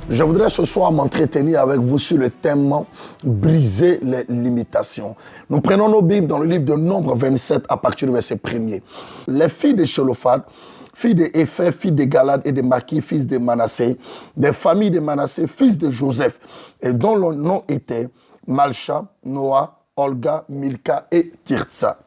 Je voudrais ce soir m'entretenir avec vous sur le thème « Briser les limitations ». Nous prenons nos Bibles dans le livre de Nombre 27 à partir du verset 1er. Les filles de Shelophad, filles de Épher, filles de Galad et de Maki, fils de Manassé, des familles de Manassé, fils de Joseph, et dont le nom était Malcha, Noah, Olga, Milka et Tirtsa,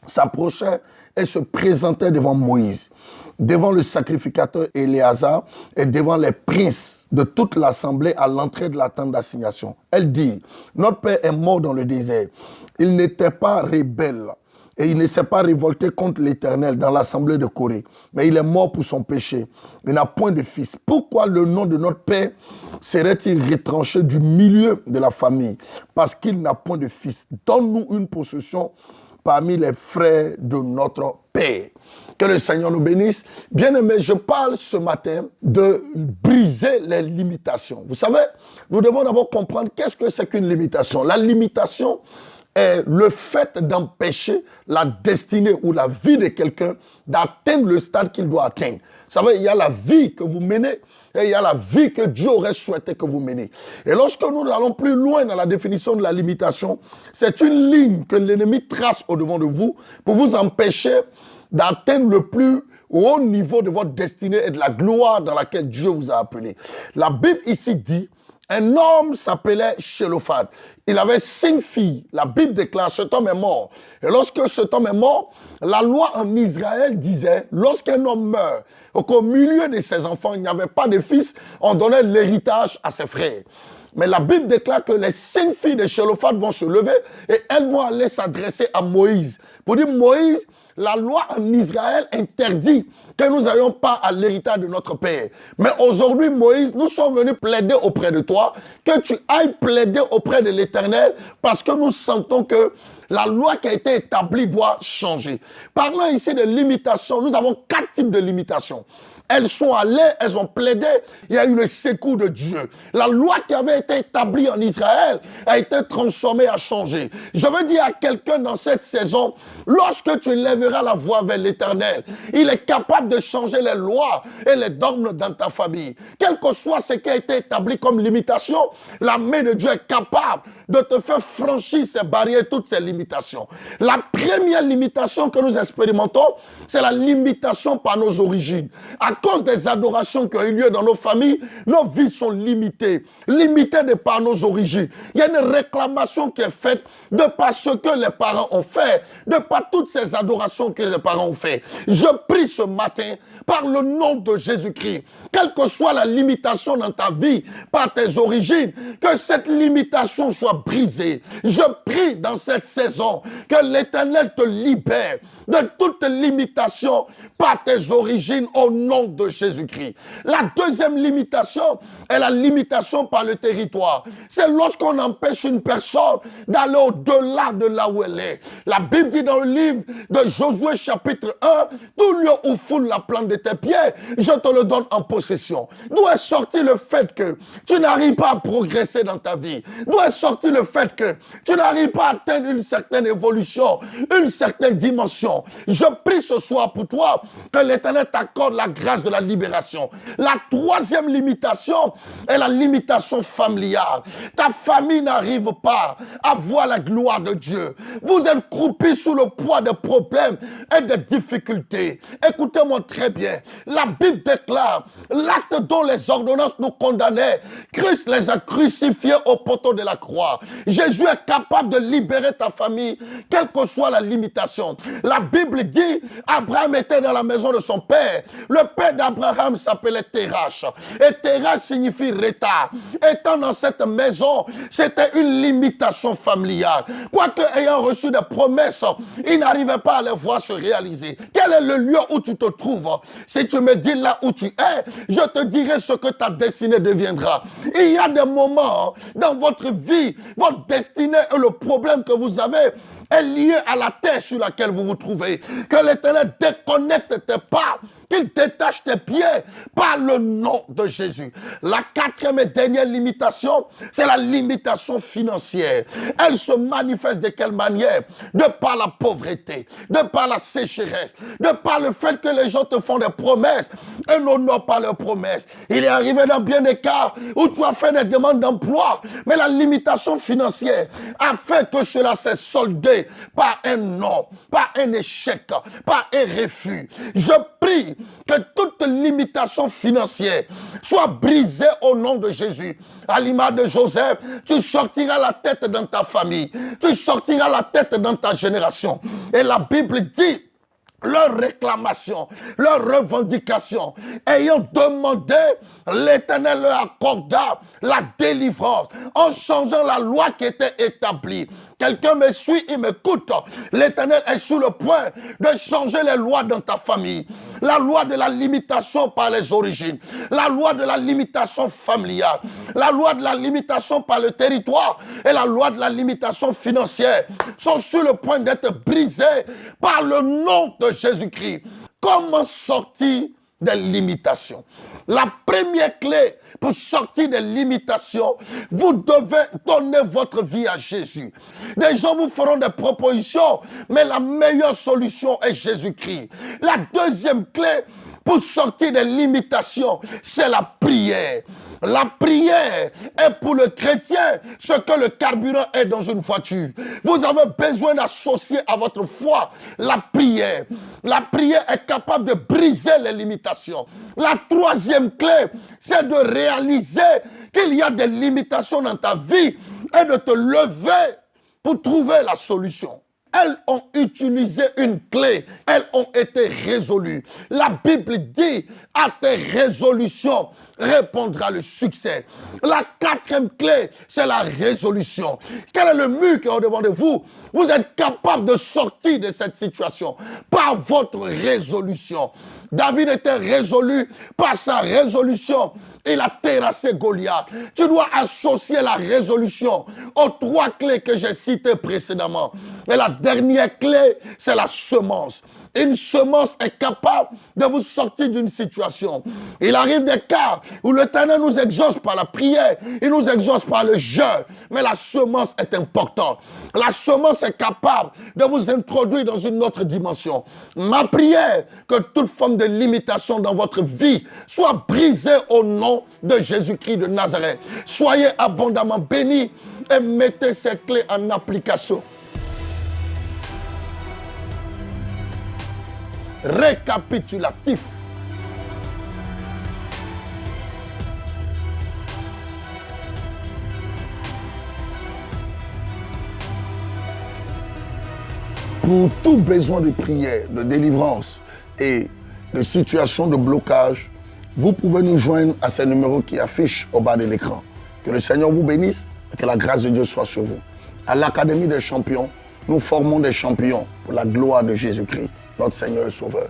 s'approchaient et se présentaient devant Moïse, devant le sacrificateur Éléazar et devant les princes de toute l'assemblée à l'entrée de la tente d'assignation. Elle dit, notre père est mort dans le désert. Il n'était pas rebelle et il ne s'est pas révolté contre l'Éternel dans l'assemblée de Corée, mais il est mort pour son péché. Il n'a point de fils. Pourquoi le nom de notre père serait-il retranché du milieu de la famille? Parce qu'il n'a point de fils. Donne-nous une possession parmi les frères de notre Père. Que le Seigneur nous bénisse. Bien-aimés, je parle ce matin de briser les limitations. Vous savez, nous devons d'abord comprendre qu'est-ce que c'est qu'une limitation. La limitation est le fait d'empêcher la destinée ou la vie de quelqu'un d'atteindre le stade qu'il doit atteindre. Vous savez, il y a la vie que vous menez et il y a la vie que Dieu aurait souhaité que vous menez. Et lorsque nous allons plus loin dans la définition de la limitation, c'est une ligne que l'ennemi trace au-devant de vous pour vous empêcher d'atteindre le plus haut niveau de votre destinée et de la gloire dans laquelle Dieu vous a appelé. La Bible ici dit, un homme s'appelait Shelophad. Il avait 5 filles. La Bible déclare, cet homme est mort. Et lorsque cet homme est mort, la loi en Israël disait, lorsqu'un homme meurt, qu'au milieu de ses enfants, il n'y avait pas de fils, on donnait l'héritage à ses frères. Mais la Bible déclare que les 5 filles de Shelophad vont se lever et elles vont aller s'adresser à Moïse. Pour dire, Moïse, la loi en Israël interdit que nous n'ayons pas à l'héritage de notre père. Mais aujourd'hui, Moïse, nous sommes venus plaider auprès de toi, que tu ailles plaider auprès de l'Éternel, parce que nous sentons que la loi qui a été établie doit changer. Parlant ici de limitation, nous avons 4 types de limitations. Elles sont allées, elles ont plaidé, il y a eu le secours de Dieu. La loi qui avait été établie en Israël a été transformée, a changé. Je veux dire à quelqu'un dans cette saison, lorsque tu lèveras la voix vers l'Éternel, il est capable de changer les lois et les dogmes dans ta famille. Quel que soit ce qui a été établi comme limitation, la main de Dieu est capable de te faire franchir ces barrières, toutes ces limitations. La première limitation que nous expérimentons, c'est la limitation par nos origines. À cause des adorations qui ont eu lieu dans nos familles, nos vies sont limitées. Limitées de par nos origines. Il y a une réclamation qui est faite de par ce que les parents ont fait, de par toutes ces adorations que les parents ont fait. Je prie ce matin, par le nom de Jésus-Christ, quelle que soit la limitation dans ta vie, par tes origines, que cette limitation soit brisée. Je prie dans cette saison que l'Éternel te libère de toute limitation par tes origines au nom de Jésus-Christ. La deuxième limitation est la limitation par le territoire. C'est lorsqu'on empêche une personne d'aller au-delà de là où elle est. La Bible dit dans le livre de Josué chapitre 1, tout lieu où foule la plante de tes pieds, je te le donne en possession. D'où est sorti le fait que tu n'arrives pas à progresser dans ta vie? D'où est sorti le fait que tu n'arrives pas à atteindre une certaine évolution, une certaine dimension? Je prie ce soir pour toi que l'Éternel t'accorde la grâce de la libération. La troisième limitation est la limitation familiale. Ta famille n'arrive pas à voir la gloire de Dieu. Vous êtes croupis sous le poids des problèmes et des difficultés. Écoutez-moi très bien. La Bible déclare l'acte dont les ordonnances nous condamnaient, Christ les a crucifiés au poteau de la croix. Jésus est capable de libérer ta famille, quelle que soit la limitation. La Bible dit, Abraham était dans la maison de son père. Le père d'Abraham s'appelait Terach. Et Terach signifie retard. Étant dans cette maison, c'était une limitation familiale. Quoique ayant reçu des promesses, il n'arrivait pas à les voir se réaliser. Quel est le lieu où tu te trouves? Si tu me dis là où tu es, je te dirai ce que ta destinée deviendra. Il y a des moments dans votre vie, votre destinée et le problème que vous avez est lié à la terre sur laquelle vous vous trouvez. Que l'Éternel déconnecte tes pas, qu'il détache tes pieds par le nom de Jésus. La quatrième et dernière limitation, c'est la limitation financière. Elle se manifeste de quelle manière? De par la pauvreté, de par la sécheresse, de par le fait que les gens te font des promesses et n'honorent pas leurs promesses. Il est arrivé dans bien des cas où tu as fait des demandes d'emploi, mais la limitation financière a fait que cela s'est soldé par un non, par un échec, par un refus. Je prie que toute limitation financière soit brisée au nom de Jésus. À l'image de Joseph, tu sortiras la tête dans ta famille, tu sortiras la tête dans ta génération. Et la Bible dit, leurs réclamations, leurs revendications, ayant demandé, l'Éternel leur accorda la délivrance en changeant la loi qui était établie. Quelqu'un me suit, il m'écoute. L'Éternel est sur le point de changer les lois dans ta famille. La loi de la limitation par les origines, la loi de la limitation familiale, la loi de la limitation par le territoire et la loi de la limitation financière sont sur le point d'être brisées par le nom de Jésus-Christ. Comment sortir des limitations? La première clé pour sortir des limitations, vous devez donner votre vie à Jésus. Les gens vous feront des propositions, mais la meilleure solution est Jésus-Christ. La deuxième clé pour sortir des limitations, c'est la prière. La prière est pour le chrétien ce que le carburant est dans une voiture. Vous avez besoin d'associer à votre foi la prière. La prière est capable de briser les limitations. La troisième clé, c'est de réaliser qu'il y a des limitations dans ta vie et de te lever pour trouver la solution. Elles ont utilisé une clé, elles ont été résolues. La Bible dit, à tes résolutions répondra le succès. La quatrième clé, c'est la résolution. Quel est le mur qui est au-devant de vous? Vous êtes capable de sortir de cette situation par votre résolution. David était résolu par sa résolution. Il a terrassé Goliath. Tu dois associer la résolution aux trois clés que j'ai citées précédemment. Et la dernière clé, c'est la semence. Une semence est capable de vous sortir d'une situation. Il arrive des cas où l'Éternel nous exauce par la prière, il nous exauce par le jeûne, mais la semence est importante. La semence est capable de vous introduire dans une autre dimension. Ma prière, que toute forme de limitation dans votre vie soit brisée au nom de Jésus-Christ de Nazareth. Soyez abondamment bénis et mettez ces clés en application. Récapitulatif. Pour tout besoin de prière, de délivrance et de situation de blocage, vous pouvez nous joindre à ces numéros qui affichent au bas de l'écran. Que le Seigneur vous bénisse et que la grâce de Dieu soit sur vous. À l'Académie des champions, nous formons des champions pour la gloire de Jésus-Christ, notre Seigneur et Sauveur.